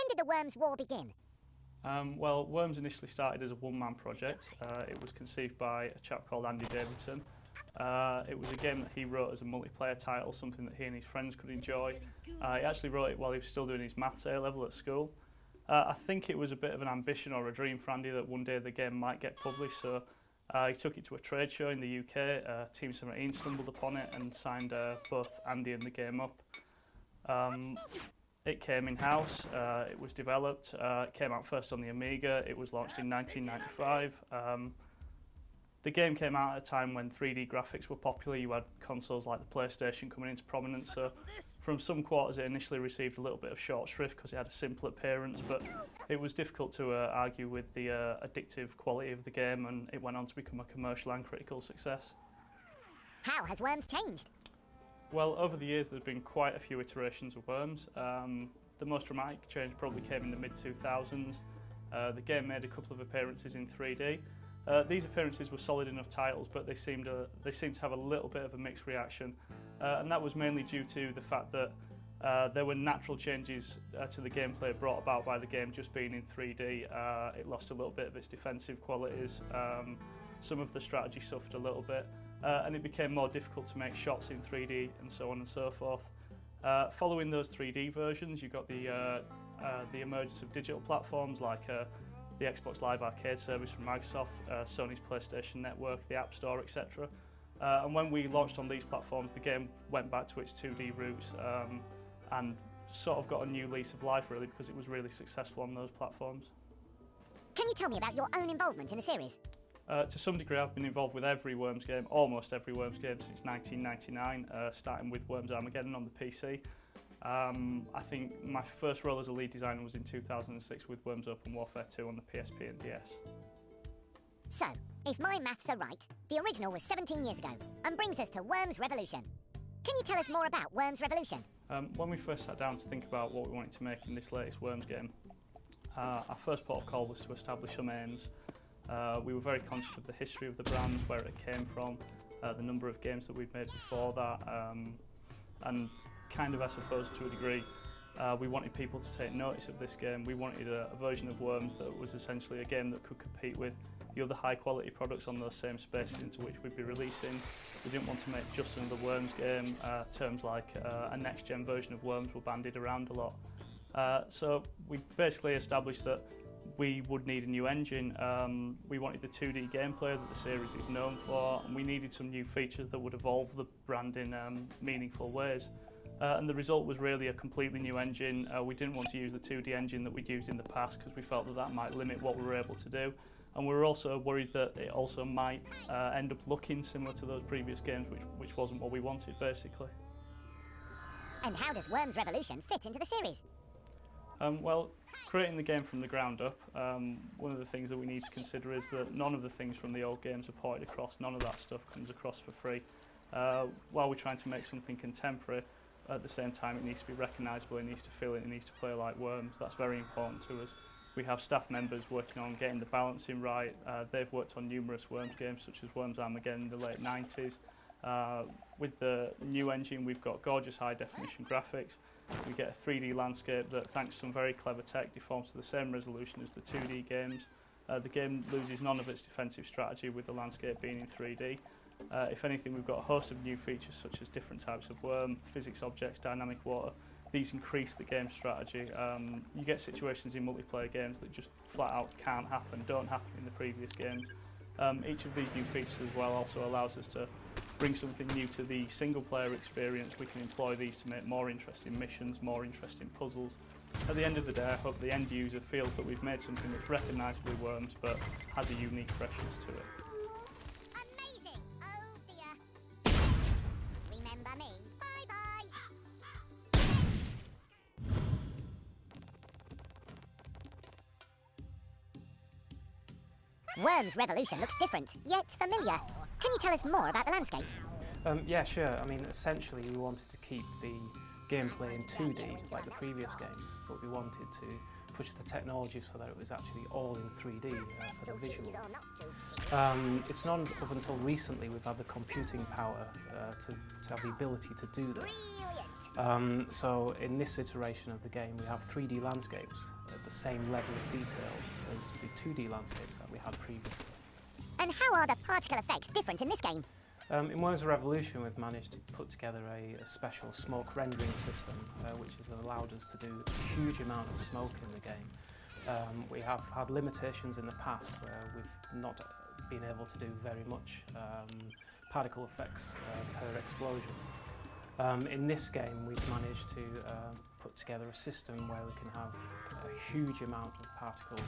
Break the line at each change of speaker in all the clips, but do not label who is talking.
when did the Worms War begin?
Well, Worms initially started as a one-man project. It was conceived by a chap called Andy Davidson. It was a game that he wrote as a multiplayer title, something that he and his friends could enjoy. He actually wrote it while he was still doing his maths A-level at school. I think it was a bit of an ambition or a dream for Andy that one day the game might get published, so he took it to a trade show in the UK. Team 17 stumbled upon it and signed both Andy and the game up. It came in-house, it was developed, it came out first on the Amiga, it was launched in 1995. The game came out at a time when 3D graphics were popular. You had consoles like the PlayStation coming into prominence, so from some quarters it initially received a little bit of short shrift because it had a simple appearance, but it was difficult to argue with the addictive quality of the game, and it went on to become a commercial and critical success.
How has Worms changed?
Well, over the years there's been quite a few iterations of Worms. The most dramatic change probably came in the mid-2000s. The game made a couple of appearances in 3D. These appearances were solid enough titles, but they seemed to have a little bit of a mixed reaction, and that was mainly due to the fact that there were natural changes to the gameplay brought about by the game just being in 3D. It lost a little bit of its defensive qualities, some of the strategy suffered a little bit, and it became more difficult to make shots in 3D and so on and so forth. Following those 3D versions, you got the emergence of digital platforms like the Xbox Live Arcade service from Microsoft, Sony's PlayStation Network, the App Store, etc. And when we launched on these platforms, the game went back to its 2D roots and sort of got a new lease of life, really, because it was really successful on those platforms.
Can you tell me about your own involvement in the series?
To some degree, I've been involved with every Worms game, almost every Worms game since 1999, starting with Worms Armageddon on the PC. I think my first role as a lead designer was in 2006 with Worms Open Warfare 2 on the PSP and DS.
So, if my maths are right, the original was 17 years ago, and brings us to Worms Revolution. Can you tell us more about Worms Revolution?
When we first sat down to think about what we wanted to make in this latest Worms game, our first port of call was to establish some aims. We were very conscious of the history of the brand, where it came from, the number of games that we'd made before that, and kind of, I suppose, to a degree, we wanted people to take notice of this game. We wanted a version of Worms that was essentially a game that could compete with the other high-quality products on those same spaces into which we'd be releasing. We didn't want to make just another Worms game. Terms like a next-gen version of Worms were bandied around a lot. So we basically established that we would need a new engine. We wanted the 2D gameplay that the series is known for, and we needed some new features that would evolve the brand in meaningful ways. And the result was really a completely new engine. We didn't want to use the 2D engine that we'd used in the past because we felt that might limit what we were able to do. And we were also worried that it also might end up looking similar to those previous games, which wasn't what we wanted, basically.
And how does Worms Revolution fit into the series?
Well, creating the game from the ground up, one of the things that we need to consider is that none of the things from the old games are ported across, none of that stuff comes across for free. While we're trying to make something contemporary, at the same time it needs to be recognisable, it needs to feel it, it needs to play like Worms. That's very important to us. We have staff members working on getting the balancing right. They've worked on numerous Worms games, such as Worms Armageddon in the late 90s. With the new engine, we've got gorgeous high-definition graphics. We get a 3D landscape that, thanks to some very clever tech, deforms to the same resolution as the 2D games. The game loses none of its defensive strategy with the landscape being in 3D. If anything, we've got a host of new features such as different types of worm, physics objects, dynamic water. These increase the game strategy. You get situations in multiplayer games that just flat out can't happen, don't happen in the previous games. Each of these new features as well also allows us to bring something new to the single player experience. We can employ these to make more interesting missions, more interesting puzzles. At the end of the day, I hope the end user feels that we've made something that's recognisably Worms but has a unique freshness to it.
Amazing! Oh dear. Remember me. Bye-bye. Worms Revolution looks different, yet familiar. Can you tell us more about the landscapes?
Yeah, sure. I mean, essentially we wanted to keep the gameplay in 2D like the previous games, but we wanted to pushed the technology so that it was actually all in 3D for the visuals. It's not up until recently we've had the computing power to have the ability to do this. So in this iteration of the game we have 3D landscapes at the same level of detail as the 2D landscapes that we had previously.
And how are the particle effects different in this game?
In Worms Revolution we've managed to put together a special smoke rendering system which has allowed us to do a huge amount of smoke in the game. We have had limitations in the past where we've not been able to do very much particle effects per explosion. In this game we've managed to put together a system where we can have a huge amount of particles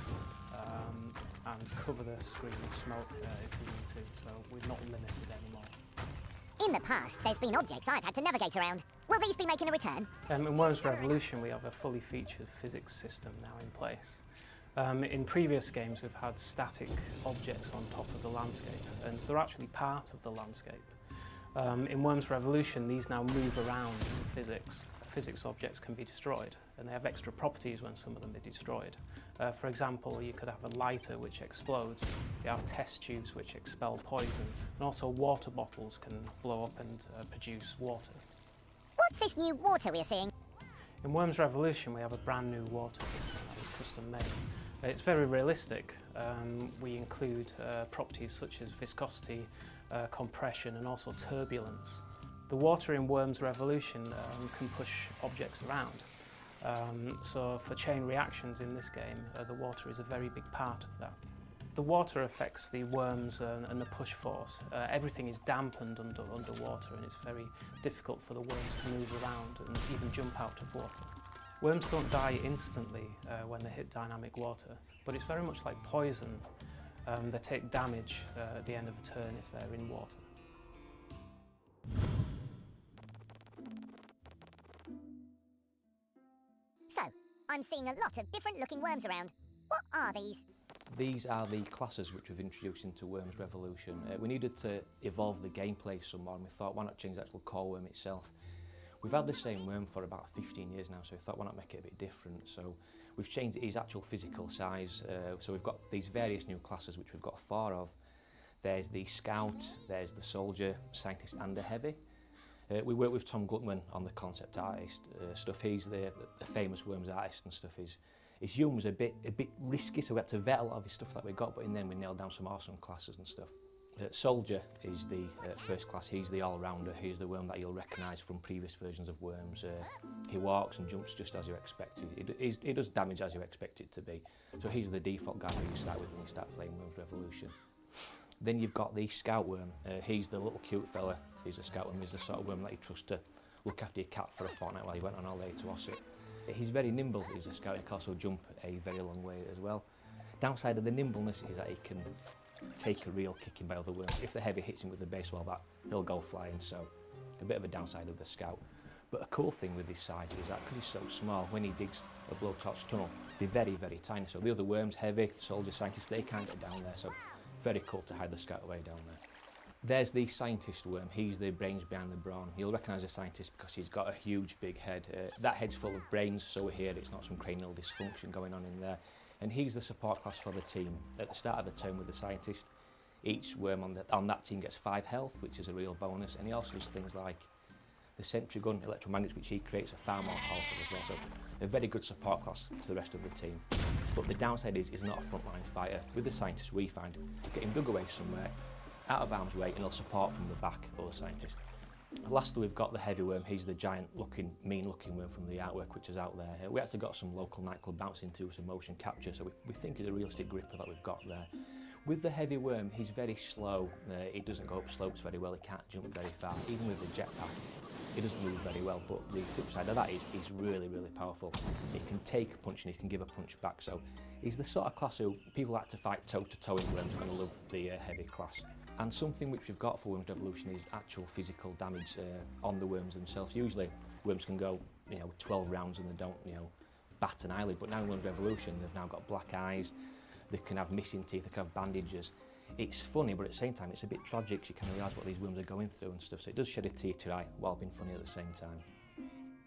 and cover the screen with smoke if we need to, so we're not limited anymore.
In the past, there's been objects I've had to navigate around. Will these be making a return?
In Worms Revolution we have a fully featured physics system now in place. In previous games we've had static objects on top of the landscape, and they're actually part of the landscape. In Worms Revolution these now move around in physics. Physics objects can be destroyed, and they have extra properties when some of them are destroyed. For example, you could have a lighter which explodes, you have test tubes which expel poison, and also water bottles can blow up and produce water.
What's this new water we're seeing?
In Worms Revolution we have a brand new water system that is custom made. It's very realistic. We include properties such as viscosity, compression and also turbulence. The water in Worms Revolution can push objects around. So for chain reactions in this game, the water is a very big part of that. The water affects the worms and the push force. Everything is dampened underwater, and it's very difficult for the worms to move around and even jump out of water. Worms don't die instantly when they hit dynamic water, but it's very much like poison. They take damage at the end of a turn if they're in water.
So, I'm seeing a lot of different looking worms around. What are these?
These are the classes which we've introduced into Worms Revolution. We needed to evolve the gameplay some more, and we thought, why not change the actual core worm itself? We've had the same worm for about 15 years now, so we thought, why not make it a bit different? So we've changed his actual physical size. So we've got these various new classes which we've got 4 of. There's the Scout, there's the Soldier, Scientist and the Heavy. We work with Tom Gluckman on the concept artist stuff. He's the famous Worms artist and stuff. His humour's a bit risky, so we had to vet a lot of his stuff that we got, but in the end we nailed down some awesome classes and stuff. Soldier is the first class. He's the all-rounder. He's the worm that you'll recognise from previous versions of Worms. He walks and jumps just as you expect. He does damage as you expect it to be. So he's the default guy who you start with when you start playing Worms Revolution. Then you've got the Scout worm. He's the little cute fella. He's a Scout worm. He's the sort of worm that you trust to look after your cat for a fortnight while you went on holiday to Ossett. He's very nimble. He's a Scout. He can also jump a very long way as well. Downside of the nimbleness is that he can take a real kicking by other worms. If the Heavy hits him with the baseball bat, he'll go flying, so a bit of a downside of the Scout. But a cool thing with his size is that because he's so small, when he digs a blowtorch tunnel, they're very, very tiny. So the other worms, Heavy, Soldier, Scientist, they can't get down there, so very cool to hide the Scout away down there. There's the Scientist worm. He's the brains behind the brawn. You'll recognise the Scientist because he's got a huge big head. That head's full of brains, so we're here, it's not some cranial dysfunction going on in there. And he's the support class for the team. At the start of the turn with the Scientist, each worm on that team gets 5 health, which is a real bonus, and he also does things like the sentry gun, electromagnets, which he creates, are far more powerful as well. So a very good support class to the rest of the team. But the downside is he's not a frontline fighter. With the Scientist, we find, get him dug away somewhere, out of harm's way, and he'll support from the back of the Scientist. Lastly, we've got the Heavy worm. He's the giant looking, mean looking worm from the artwork which is out there. We actually got some local nightclub bouncing to some motion capture, so we think it's a realistic gripper that we've got there. With the Heavy worm, he's very slow. He doesn't go up slopes very well. He can't jump very far. Even with the jetpack, he doesn't move very well. But the flip side of that is he's really, really powerful. He can take a punch and he can give a punch back. So he's the sort of class who people like to fight toe to toe in Worms are going to love the Heavy class. And something which we've got for Worms Revolution is actual physical damage on the worms themselves. Usually worms can go 12 rounds and they don't bat an eyelid, but now in Worms Revolution they've now got black eyes, they can have missing teeth, they can have bandages. It's funny, but at the same time it's a bit tragic. You kind of realise what these worms are going through and stuff, so it does shed a tear to your eye while being funny at the same time.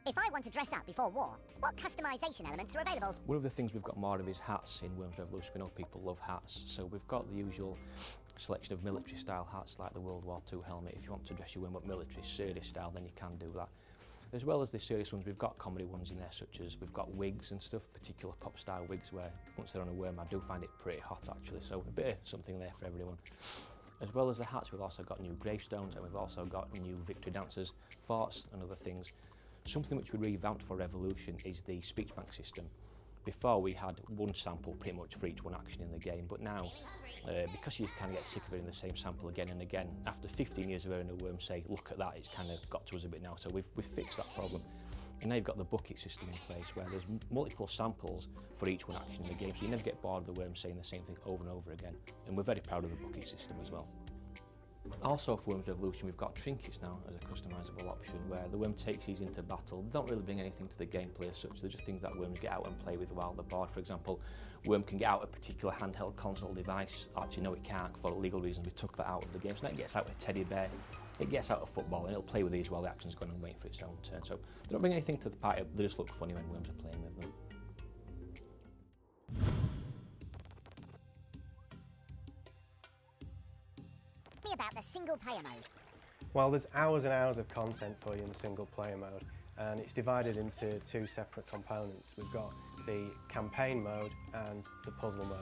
If I want to dress up before war, what customisation elements are available?
One of the things we've got more of is hats in Worms Revolution. We know people love hats, so we've got the usual selection of military style hats like the World War II helmet. If you want to dress your worm up military, serious style, then you can do that. As well as the serious ones, we've got comedy ones in there, such as we've got wigs and stuff, particular pop style wigs where once they're on a worm I do find it pretty hot actually, so a bit of something there for everyone. As well as the hats, we've also got new gravestones and we've also got new victory dancers, forts and other things. Something which we revamped for Revolution is the speech bank system. Before we had one sample pretty much for each one action in the game, but now because you kind of get sick of hearing the same sample again and again, after 15 years of hearing a worm say look at that, it's kind of got to us a bit now, so we've fixed that problem. And now you've got the bucket system in place where there's multiple samples for each one action in the game, so you never get bored of the worm saying the same thing over and over again, and we're very proud of the bucket system as well. Also for Worms Revolution we've got trinkets now as a customisable option where the worm takes these into battle. They don't really bring anything to the gameplay as such, they're just things that worms get out and play with while they're bored. For example, worm can get out a particular handheld console device. Actually no, it can't for legal reasons, we took that out of the game. So now it gets out a teddy bear, it gets out a football and it'll play with these while the action's going and waiting for its own turn. So they don't bring anything to the party, they just look funny when worms are playing with them.
Me about the single player mode.
Well, there's hours and hours of content for you in the single player mode, and it's divided into two separate components. We've got the campaign mode and the puzzle mode.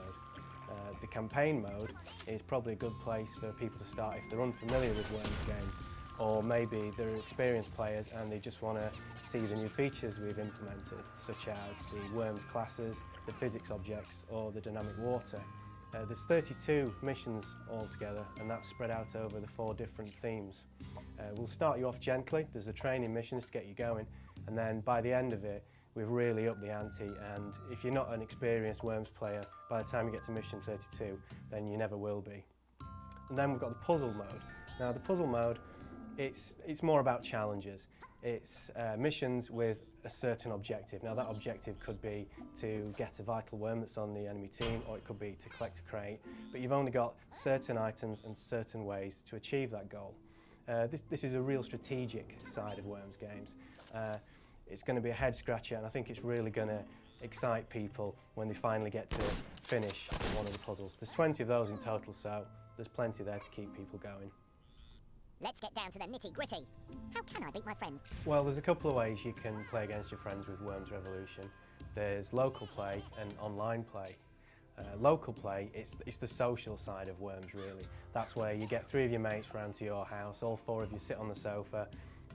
The campaign mode is probably a good place for people to start if they're unfamiliar with Worms games, or maybe they're experienced players and they just want to see the new features we've implemented, such as the Worms classes, the physics objects, or the dynamic water. There's 32 missions altogether, and that's spread out over the 4 different themes. We'll start you off gently. There's the training missions to get you going, and then by the end of it we've really upped the ante, and if you're not an experienced Worms player, by the time you get to mission 32 then you never will be. And then we've got the puzzle mode. Now the puzzle mode, it's more about challenges. It's missions with a certain objective. Now that objective could be to get a vital worm that's on the enemy team, or it could be to collect a crate, but you've only got certain items and certain ways to achieve that goal. This is a real strategic side of Worms games. It's going to be a head scratcher, and I think it's really going to excite people when they finally get to finish one of the puzzles. There's 20 of those in total, so there's plenty there to keep people going.
Let's get down to the nitty-gritty. How can I beat my friends?
Well, there's a couple of ways you can play against your friends with Worms Revolution. There's local play and online play. Local play, it's the social side of Worms really. That's where you get 3 of your mates round to your house, all 4 of you sit on the sofa,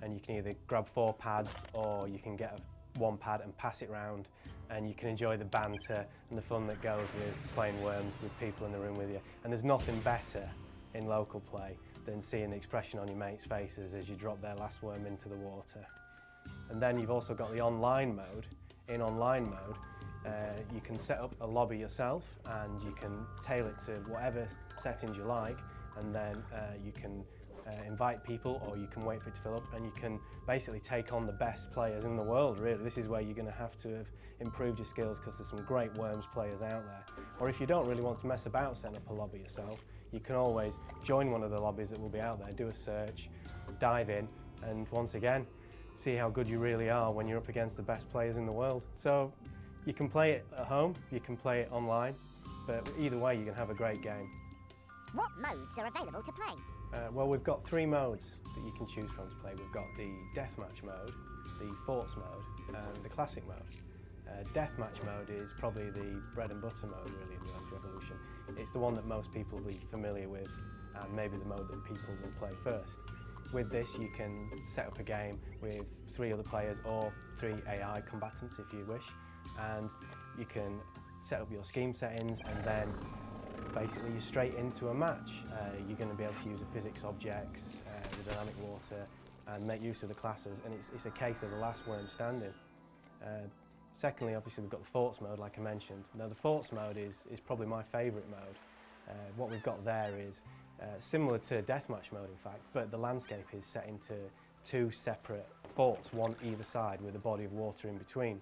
and you can either grab 4 pads or you can get 1 pad and pass it round, and you can enjoy the banter and the fun that goes with playing Worms with people in the room with you. And there's nothing better in local play than seeing the expression on your mates' faces as you drop their last worm into the water. And then you've also got the online mode. In online mode, you can set up a lobby yourself and you can tailor it to whatever settings you like, and then you can invite people, or you can wait for it to fill up, and you can basically take on the best players in the world really. This is where you're going to have improved your skills, because there's some great Worms players out there. Or if you don't really want to mess about setting up a lobby yourself, you can always join one of the lobbies that will be out there, do a search, dive in, and once again see how good you really are when you're up against the best players in the world. So you can play it at home, you can play it online, but either way you can have a great game.
What modes are available to play?
Well, we've got 3 modes that you can choose from to play. We've got the deathmatch mode, the forts mode, and the classic mode. Deathmatch mode is probably the bread and butter mode really in Worms Revolution. It's the one that most people will be familiar with, and maybe the mode that people will play first. With this you can set up a game with 3 other players or 3 AI combatants if you wish, and you can set up your scheme settings, and then basically you're straight into a match. You're going to be able to use the physics objects, the dynamic water, and make use of the classes, and it's a case of the last worm standing. Secondly, obviously we've got the forts mode like I mentioned. Now the forts mode is probably my favourite mode. What we've got there is similar to deathmatch mode in fact, but the landscape is set into 2 separate forts, one either side with a body of water in between.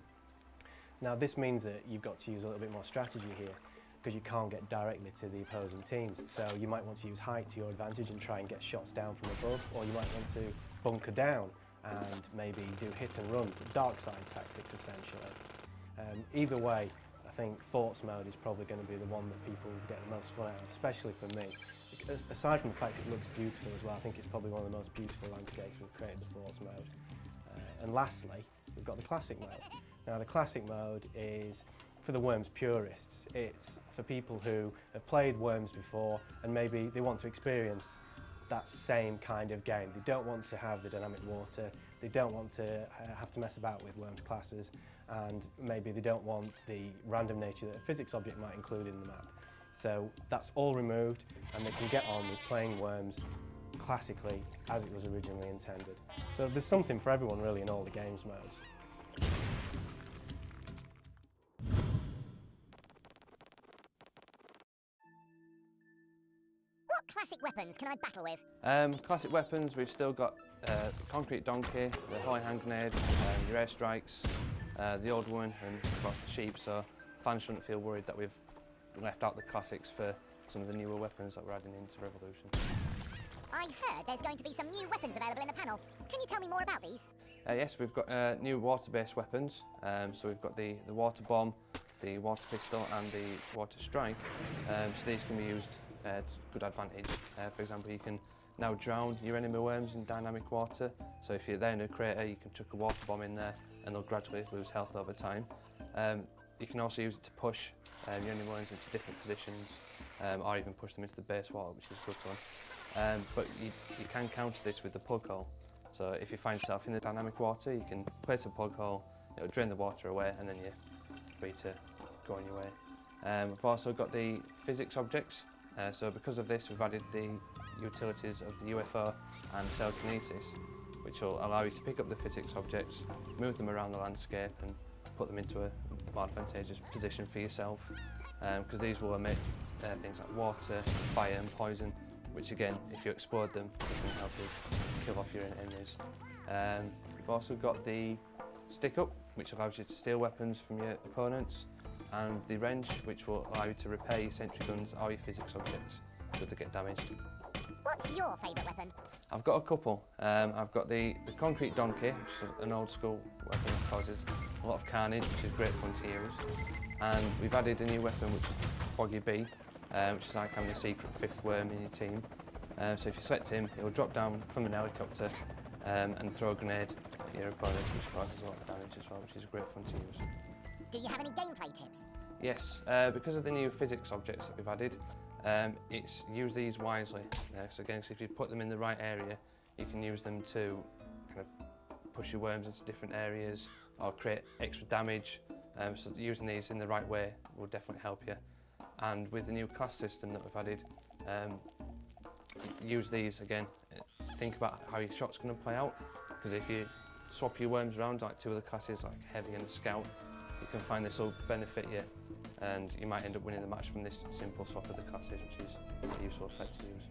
Now this means that you've got to use a little bit more strategy here, because you can't get directly to the opposing teams. So you might want to use height to your advantage and try and get shots down from above, or you might want to bunker down and maybe do hit and run, dark side tactics essentially. Either way, I think Forts mode is probably going to be the one that people get the most fun out of, especially for me. Aside from the fact it looks beautiful as well, I think it's probably one of the most beautiful landscapes we've created, the Forts mode. And lastly, we've got the Classic mode. Now the Classic mode is for the Worms purists. It's for people who have played Worms before and maybe they want to experience that same kind of game. They don't want to have the dynamic water, they don't want to have to mess about with Worms classes, and maybe they don't want the random nature that a physics object might include in the map. So that's all removed and they can get on with playing Worms classically as it was originally intended. So there's something for everyone really in all the games modes.
What classic weapons can I battle with?
Classic weapons, we've still got concrete donkey, the holy hand grenade, your airstrikes, the old one, and of course the sheep, so fans shouldn't feel worried that we've left out the classics for some of the newer weapons that we're adding into Revolution.
I heard there's going to be some new weapons available in the panel. Can you tell me more about these?
Yes, we've got new water-based weapons, so we've got the water bomb, the water pistol and the water strike, so these can be used to good advantage. For example, you can now drown your enemy worms in dynamic water, so if you're there in a crater you can chuck a water bomb in there and they'll gradually lose health over time. You can also use it to push your enemy worms into different positions, or even push them into the base wall, which is good fun. But you can counter this with the plug hole. So if you find yourself in the dynamic water, you can place a plug hole, it'll drain the water away, and then you're free to go on your way. We've also got the physics objects. So because of this, we've added the utilities of the UFO and telekinesis, which will allow you to pick up the physics objects, move them around the landscape, and put them into a more advantageous position for yourself. Because these will emit things like water, fire, and poison, which again, if you explode them, it can help you kill off your enemies. We've also got the stick up, which allows you to steal weapons from your opponents, and the wrench, which will allow you to repair your sentry guns or your physics objects should they get damaged.
What's your favourite weapon?
I've got a couple. I've got the concrete donkey, which is an old school weapon that causes a lot of carnage, which is great fun to use. And we've added a new weapon, which is Boggy Bee, which is like having a secret fifth worm in your team. So if you select him, he'll drop down from an helicopter and throw a grenade at your opponent, which causes a lot of damage as well, which is great fun to use.
Do you have any gameplay tips?
Yes, because of the new physics objects that we've added, it's use these wisely. So again, if you put them in the right area, you can use them to kind of push your worms into different areas or create extra damage. So using these in the right way will definitely help you. And with the new class system that we've added, use these again. Think about how your shot's going to play out, because if you swap your worms around like two other classes, like Heavy and Scout, you can find this will benefit you, and you might end up winning the match from this simple swap of the classes, which is a useful effect to use.